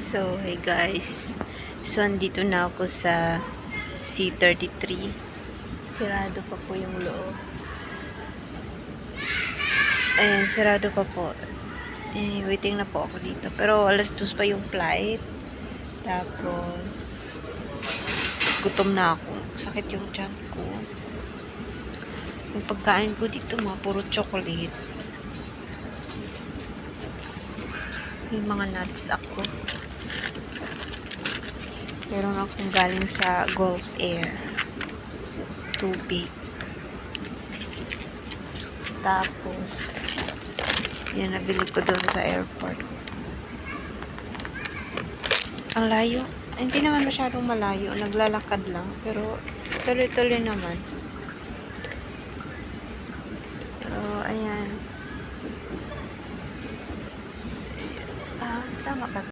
So, hey guys. So, andito na ako sa C33. Sarado pa po yung loob. Ayan, sarado pa po. Waiting na po ako dito. Pero alas 2 pa yung flight. Tapos, gutom na ako. Sakit yung tiyan ko. Yung pagkain ko dito, mga puro chocolate. May mga nuts ako. Meron akong galing sa Gulf Air. Tubig. So, tapos, yan, nabili ko doon sa airport. Ang layo. Hindi naman masyadong malayo. Naglalakad lang. Pero, tuloy-tuloy naman.